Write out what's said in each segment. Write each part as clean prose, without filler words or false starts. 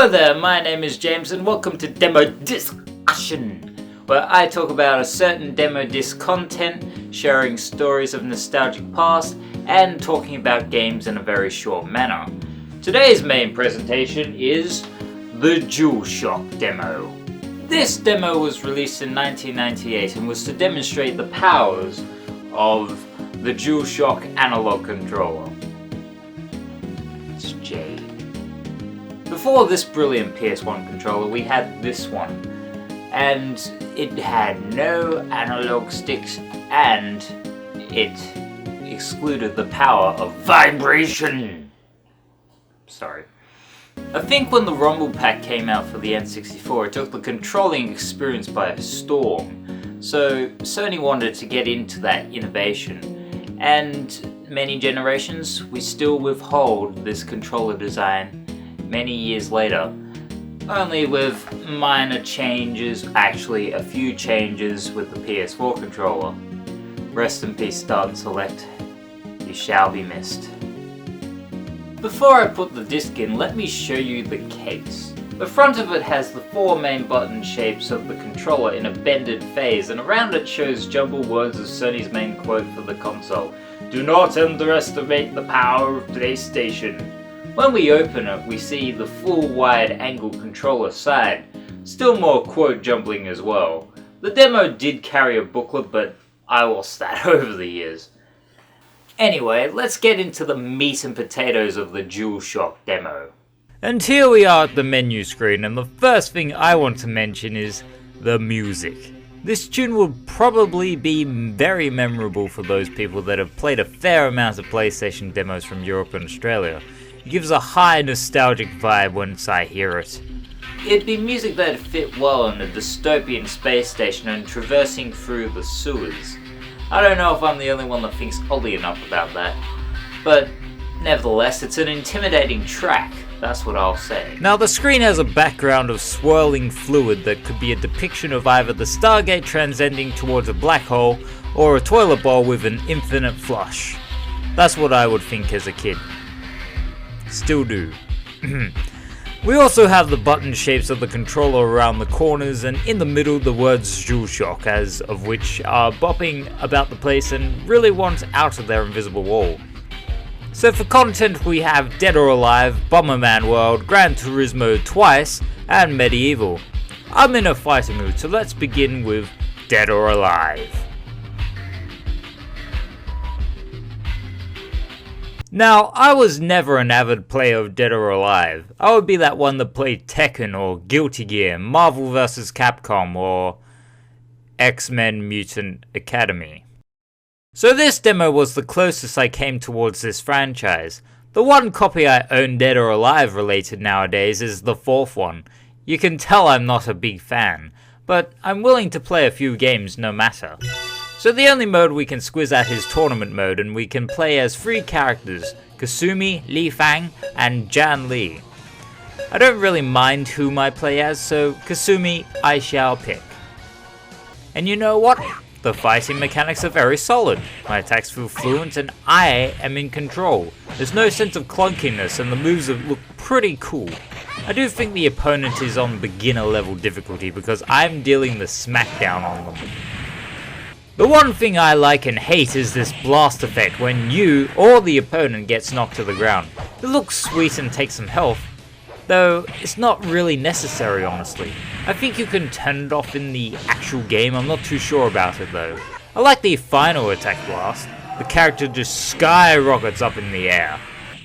Hello there, my name is James and welcome to Demo Disc-ussion, where I talk about a certain demo disc content, sharing stories of nostalgic past, and talking about games in a very short manner. Today's main presentation is the DualShock demo. This demo was released in 1998 and was to demonstrate the powers of the DualShock Analog Controller. It's Jade. Before this brilliant PS1 controller, we had this one, and it had no analog sticks, and it excluded the power of vibration. Sorry. I think when the Rumble Pack came out for the N64, it took the controlling experience by storm, so Sony wanted to get into that innovation, and many generations, we still withhold this controller design many years later, only with minor changes, actually a few changes with the PS4 controller. Rest in peace, Start and Select, you shall be missed. Before I put the disc in, let me show you the case. The front of it has the four main button shapes of the controller in a bended phase, and around it shows jumbled words of Sony's main quote for the console: "Do not underestimate the power of PlayStation." When we open it, we see the full wide-angle controller side, still more quote jumbling as well. The demo did carry a booklet, but I lost that over the years. Anyway, let's get into the meat and potatoes of the DualShock demo. And here we are at the menu screen, and the first thing I want to mention is the music. This tune will probably be very memorable for those people that have played a fair amount of PlayStation demos from Europe and Australia. It gives a high nostalgic vibe once I hear it. It'd be music that'd fit well in a dystopian space station and traversing through the sewers. I don't know if I'm the only one that thinks oddly enough about that, but nevertheless, it's an intimidating track, that's what I'll say. Now, the screen has a background of swirling fluid that could be a depiction of either the Stargate transcending towards a black hole or a toilet bowl with an infinite flush. That's what I would think as a kid. Still do. We also have the button shapes of the controller around the corners, and in the middle the words DualShock, as of which are bopping about the place and really want out of their invisible wall. So for content we have Dead or Alive, Bomberman World, Gran Turismo twice, and Medieval. I'm in a fighting mood, so let's begin with Dead or Alive. Now, I was never an avid player of Dead or Alive. I would be that one that played Tekken or Guilty Gear, Marvel vs. Capcom, or X-Men Mutant Academy. So this demo was the closest I came towards this franchise. The one copy I own Dead or Alive related nowadays is the fourth one. You can tell I'm not a big fan, but I'm willing to play a few games no matter. So the only mode we can squiz at is tournament mode, and we can play as three characters: Kasumi, Li Fang, and Jan Li. I don't really mind whom I play as, so Kasumi I shall pick. And you know what? The fighting mechanics are very solid. My attacks feel fluent and I am in control. There's no sense of clunkiness and the moves look pretty cool. I do think the opponent is on beginner level difficulty because I'm dealing the smackdown on them. The one thing I like and hate is this blast effect when you or the opponent gets knocked to the ground. It looks sweet and takes some health, though it's not really necessary honestly. I think you can turn it off in the actual game, I'm not too sure about it though. I like the final attack blast. The character just skyrockets up in the air.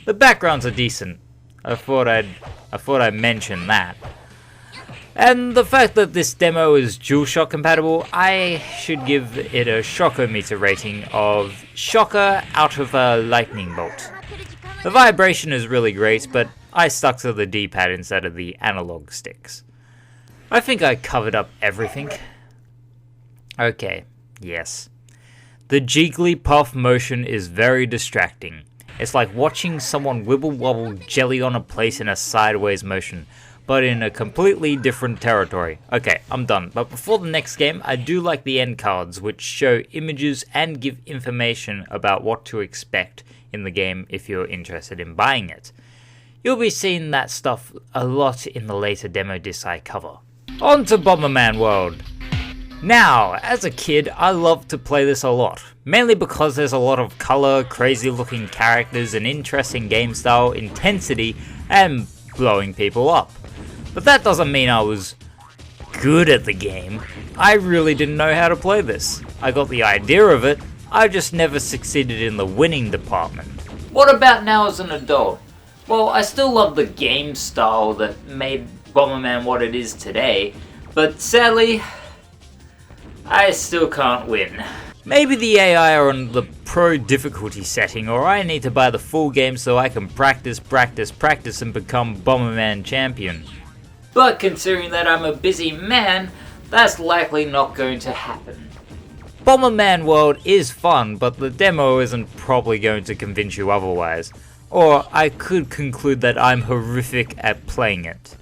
The backgrounds are decent. I thought I'd mention that. And the fact that this demo is DualShock compatible, I should give it a Shockometer rating of Shocker out of a lightning bolt. The vibration is really great, but I stuck to the D-pad instead of the analog sticks. I think I covered up everything. Okay, yes. The Jigglypuff motion is very distracting. It's like watching someone wibble wobble jelly on a plate in a sideways motion, but in a completely different territory. Okay, I'm done. But before the next game, I do like the end cards, which show images and give information about what to expect in the game if you're interested in buying it. You'll be seeing that stuff a lot in the later demo discs I cover. On to Bomberman World. Now, as a kid, I loved to play this a lot, mainly because there's a lot of colour, crazy looking characters, an interesting game style, intensity, and blowing people up. But that doesn't mean I was good at the game. I really didn't know how to play this. I got the idea of it, I just never succeeded in the winning department. What about now as an adult? Well, I still love the game style that made Bomberman what it is today, but sadly, I still can't win. Maybe the AI are on the pro difficulty setting, or I need to buy the full game so I can practice and become Bomberman champion. But considering that I'm a busy man, that's likely not going to happen. Bomberman World is fun, but the demo isn't probably going to convince you otherwise. Or I could conclude that I'm horrific at playing it.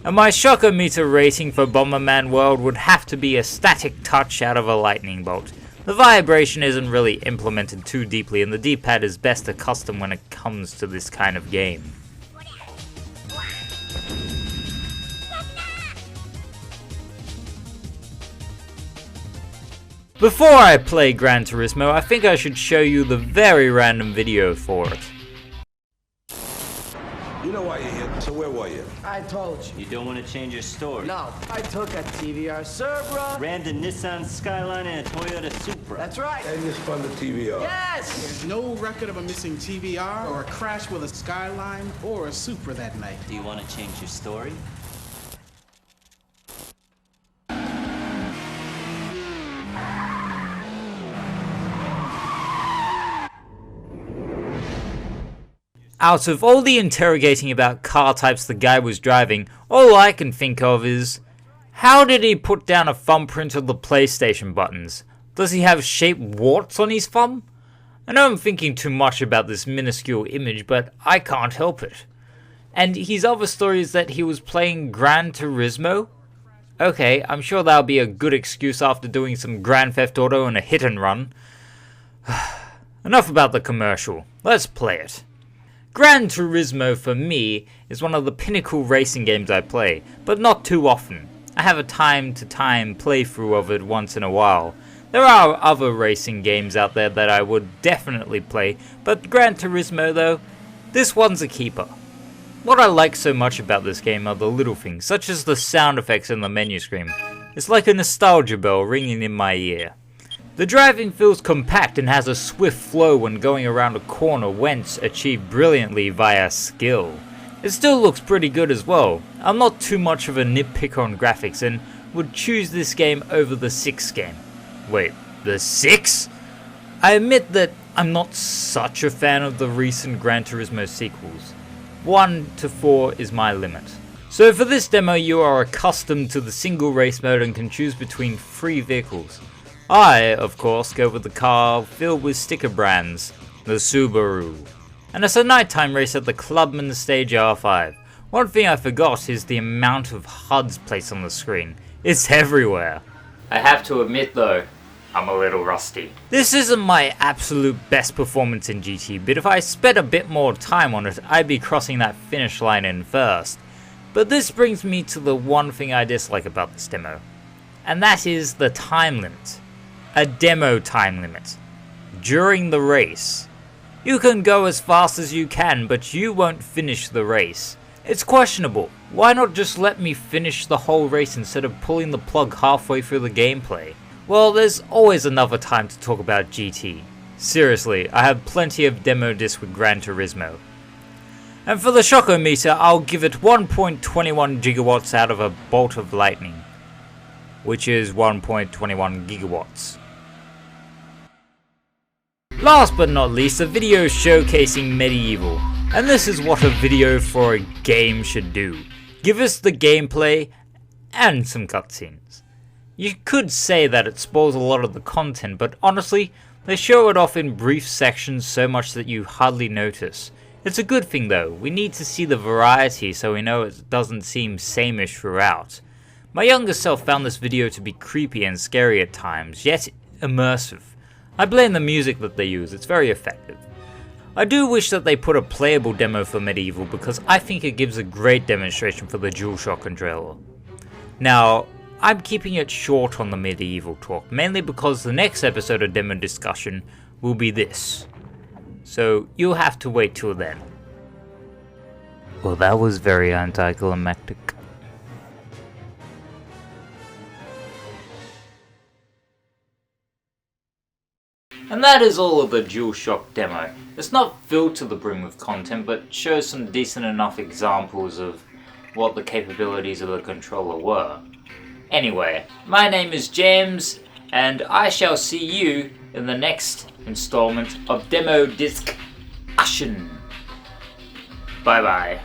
And my shocker meter rating for Bomberman World would have to be a static touch out of a lightning bolt. The vibration isn't really implemented too deeply, and the D-pad is best accustomed when it comes to this kind of game. Before I play Gran Turismo, I think I should show you the very random video for it. You know why you're here, so where were you? I told you. You don't want to change your story? No, I took a TVR Supra. Rammed a Nissan Skyline and a Toyota Supra. That's right. And you spun the TVR. Yes! There's no record of a missing TVR or a crash with a Skyline or a Supra that night. Do you want to change your story? Out of all the interrogating about car types the guy was driving, all I can think of is, how did he put down a thumbprint of the PlayStation buttons? Does he have shaped warts on his thumb? I know I'm thinking too much about this minuscule image, but I can't help it. And his other story is that he was playing Gran Turismo? Okay, I'm sure that'll be a good excuse after doing some Grand Theft Auto and a hit and run. Enough about the commercial, let's play it. Gran Turismo for me is one of the pinnacle racing games I play, but not too often. I have a time-to-time playthrough of it once in a while. There are other racing games out there that I would definitely play, but Gran Turismo though, this one's a keeper. What I like so much about this game are the little things, such as the sound effects in the menu screen. It's like a nostalgia bell ringing in my ear. The driving feels compact and has a swift flow when going around a corner, whence achieved brilliantly via skill. It still looks pretty good as well. I'm not too much of a nitpicker on graphics and would choose this game over the 6 game. Wait, the 6? I admit that I'm not such a fan of the recent Gran Turismo sequels. 1 to 4 is my limit. So for this demo you are accustomed to the single race mode and can choose between 3 vehicles. I, of course, go with the car filled with sticker brands, the Subaru. And it's a nighttime race at the Clubman Stage R5. One thing I forgot is the amount of HUDs placed on the screen. It's everywhere. I have to admit though, I'm a little rusty. This isn't my absolute best performance in GT, but if I spent a bit more time on it, I'd be crossing that finish line in first. But this brings me to the one thing I dislike about this demo. And that is the time limit. A demo time limit. During the race. You can go as fast as you can, but you won't finish the race. It's questionable. Why not just let me finish the whole race instead of pulling the plug halfway through the gameplay? Well, there's always another time to talk about GT. Seriously, I have plenty of demo discs with Gran Turismo. And for the shocker meter, I'll give it 1.21 gigawatts out of a bolt of lightning, which is 1.21 gigawatts. Last but not least, a video showcasing Medieval, and this is what a video for a game should do. Give us the gameplay and some cutscenes. You could say that it spoils a lot of the content, but honestly, they show it off in brief sections so much that you hardly notice. It's a good thing though, we need to see the variety so we know it doesn't seem sameish throughout. My younger self found this video to be creepy and scary at times, yet immersive. I blame the music that they use, it's very effective. I do wish that they put a playable demo for Medieval because I think it gives a great demonstration for the DualShock controller. Now, I'm keeping it short on the Medieval talk, mainly because the next episode of Demo Discussion will be this. So you'll have to wait till then. Well, that was very anticlimactic. And that is all of the DualShock demo. It's not filled to the brim with content, but shows some decent enough examples of what the capabilities of the controller were. Anyway, my name is James, and I shall see you in the next installment of Demo Disc-ussion. Bye bye.